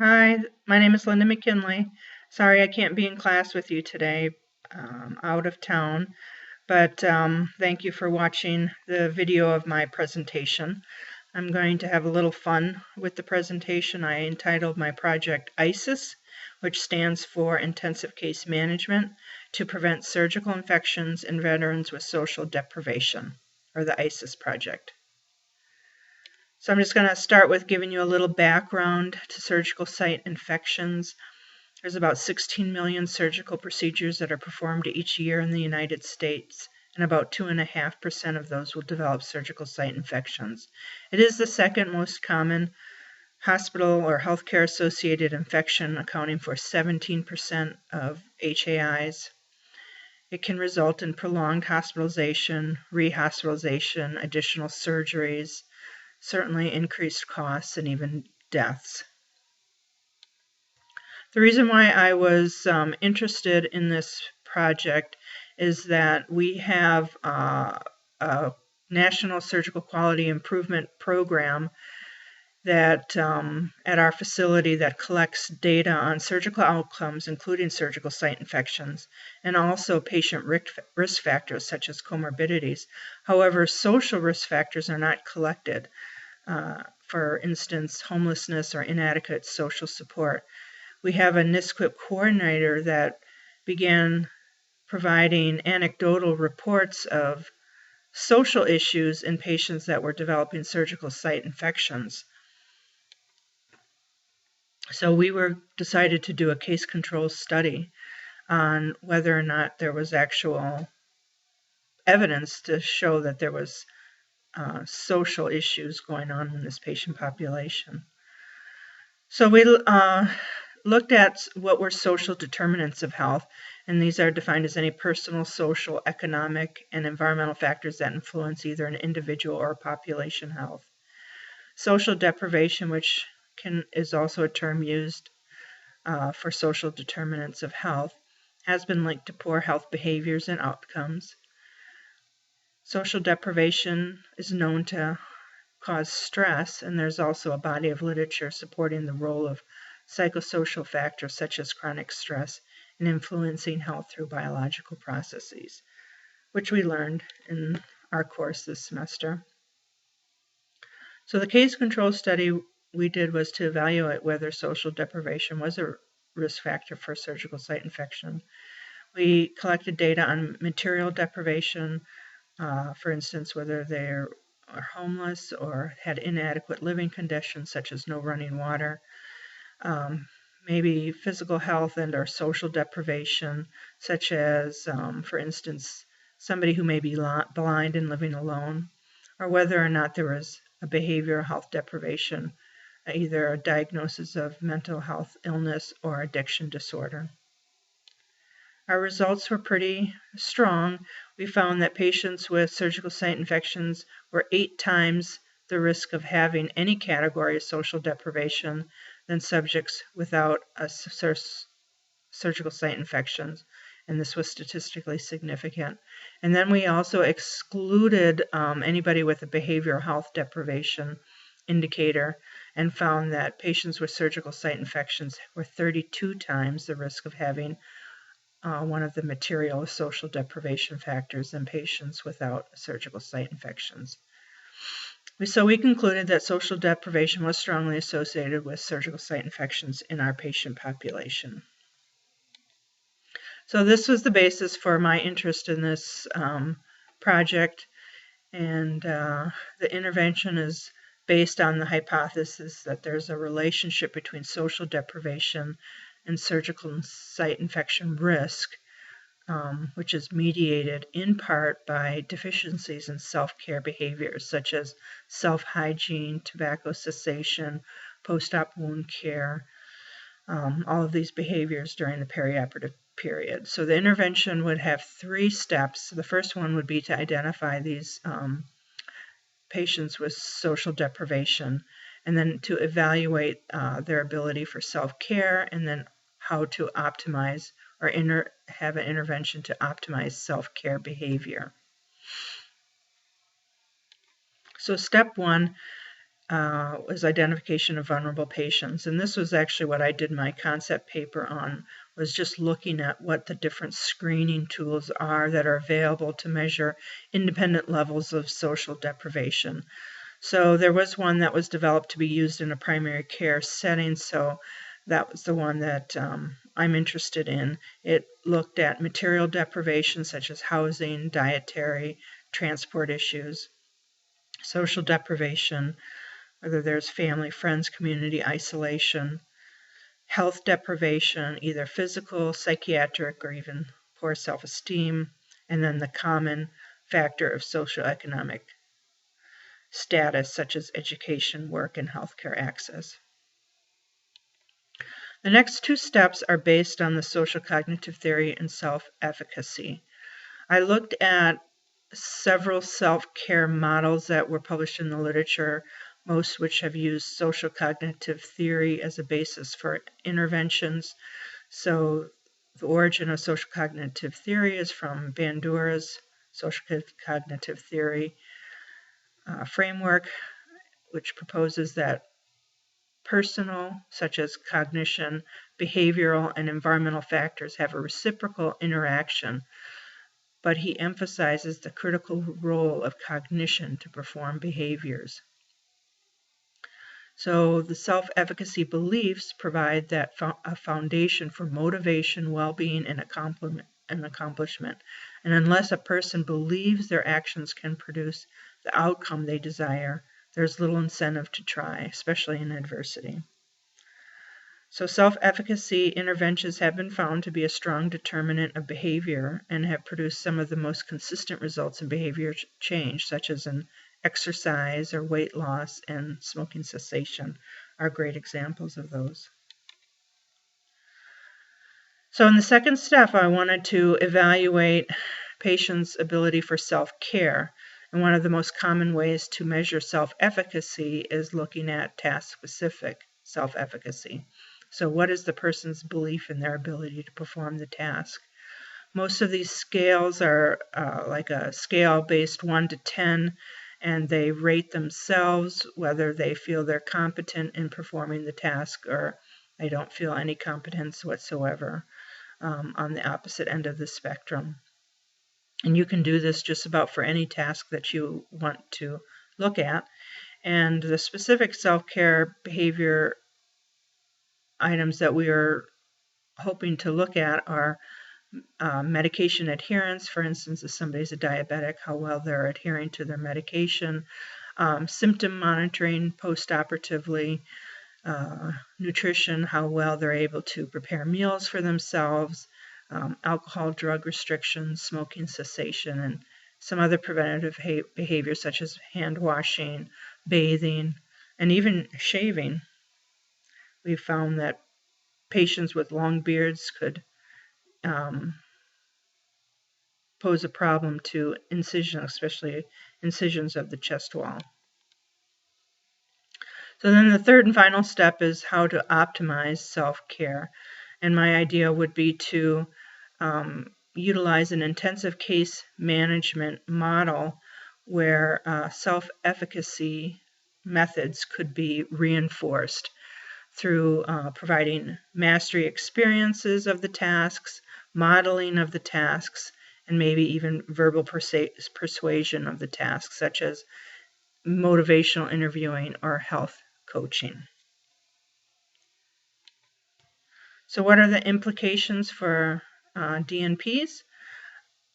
Hi, my name is Linda McKinley. Sorry I can't be in class with you today. Out of town, but thank you for watching the video of my presentation. I'm going to have a little fun with the presentation. I entitled my project ISIS, which stands for Intensive Case Management to Prevent Surgical Infections in Veterans with Social Deprivation, or the ISIS project. So I'm just going to start with giving you a little background to surgical site infections. There's about 16 million surgical procedures that are performed each year in the United States, and about 2.5% of those will develop surgical site infections. It is the second most common hospital or healthcare associated infection, accounting for 17% of HAIs. It can result in prolonged hospitalization, rehospitalization, additional surgeries, certainly increased costs, and even deaths. The reason why I was interested in this project is that we have a National Surgical Quality Improvement Program that at our facility that collects data on surgical outcomes, including surgical site infections, and also patient risk factors such as comorbidities. However, social risk factors are not collected. For instance, homelessness or inadequate social support. We have a NSQIP coordinator that began providing anecdotal reports of social issues in patients that were developing surgical site infections. So we decided to do a case control study on whether or not there was actual evidence to show that there was social issues going on in this patient population. So we looked at what were social determinants of health, and these are defined as any personal, social, economic, and environmental factors that influence either an individual or population health. Social deprivation, which is also a term used for social determinants of health, has been linked to poor health behaviors and outcomes. Social deprivation is known to cause stress, and there's also a body of literature supporting the role of psychosocial factors such as chronic stress in influencing health through biological processes, which we learned in our course this semester. So the case control study we did was to evaluate whether social deprivation was a risk factor for surgical site infection. We collected data on material deprivation, for instance, whether they are homeless or had inadequate living conditions such as no running water, maybe physical health and or social deprivation, such as, for instance, somebody who may be blind and living alone, or whether or not there was a behavioral health deprivation, either a diagnosis of mental health illness or addiction disorder. Our results were pretty strong. We found that patients with surgical site infections were 8 times the risk of having any category of social deprivation than subjects without a surgical site infections, and this was statistically significant. And then we also excluded anybody with a behavioral health deprivation indicator and found that patients with surgical site infections were 32 times the risk of having one of the material social deprivation factors in patients without surgical site infections. So we concluded that social deprivation was strongly associated with surgical site infections in our patient population. So this was the basis for my interest in this project, and the intervention is based on the hypothesis that there's a relationship between social deprivation and surgical site infection risk, which is mediated in part by deficiencies in self-care behaviors such as self-hygiene, tobacco cessation, post-op wound care, all of these behaviors during the perioperative period. So the intervention would have 3 steps. The first one would be to identify these patients with social deprivation, and then to evaluate their ability for self-care, and then how to optimize or have an intervention to optimize self-care behavior. So step 1 was identification of vulnerable patients. And this was actually what I did my concept paper on, was just looking at what the different screening tools are that are available to measure independent levels of social deprivation. So there was one that was developed to be used in a primary care setting, so that was the one that I'm interested in. It looked at material deprivation such as housing, dietary, transport issues, social deprivation, whether there's family, friends, community isolation, health deprivation, either physical, psychiatric, or even poor self-esteem, and then the common factor of socioeconomic status such as education, work, and healthcare access. The next two steps are based on the social cognitive theory and self-efficacy. I looked at several self-care models that were published in the literature, most which have used social cognitive theory as a basis for interventions. So the origin of social cognitive theory is from Bandura's social cognitive theory framework, which proposes that personal, such as cognition, behavioral, and environmental factors have a reciprocal interaction, but he emphasizes the critical role of cognition to perform behaviors. So the self-efficacy beliefs provide that a foundation for motivation, well-being, and accomplishment. And unless a person believes their actions can produce the outcome they desire, there's little incentive to try, especially in adversity. So self-efficacy interventions have been found to be a strong determinant of behavior and have produced some of the most consistent results in behavior change, such as in exercise or weight loss and smoking cessation are great examples of those. So in the second step, I wanted to evaluate patients' ability for self-care. And one of the most common ways to measure self-efficacy is looking at task-specific self-efficacy. So what is the person's belief in their ability to perform the task? Most of these scales are like a scale based 1 to 10, and they rate themselves whether they feel they're competent in performing the task or they don't feel any competence whatsoever on the opposite end of the spectrum. And you can do this just about for any task that you want to look at. And the specific self-care behavior items that we are hoping to look at are medication adherence. For instance, if somebody's a diabetic, how well they're adhering to their medication, symptom monitoring post-operatively, nutrition, how well they're able to prepare meals for themselves, alcohol, drug restrictions, smoking cessation, and some other preventative behaviors such as hand washing, bathing, and even shaving. We found that patients with long beards could pose a problem to incision, especially incisions of the chest wall. So then the third and final step is how to optimize self-care. And my idea would be to utilize an intensive case management model where self-efficacy methods could be reinforced through providing mastery experiences of the tasks, modeling of the tasks, and maybe even verbal persuasion of the tasks, such as motivational interviewing or health coaching. So what are the implications for DNPs?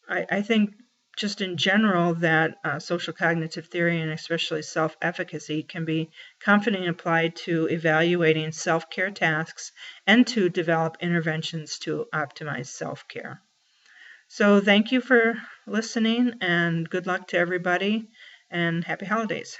I think just in general that social cognitive theory and especially self-efficacy can be confidently applied to evaluating self-care tasks and to develop interventions to optimize self-care. So thank you for listening and good luck to everybody and happy holidays.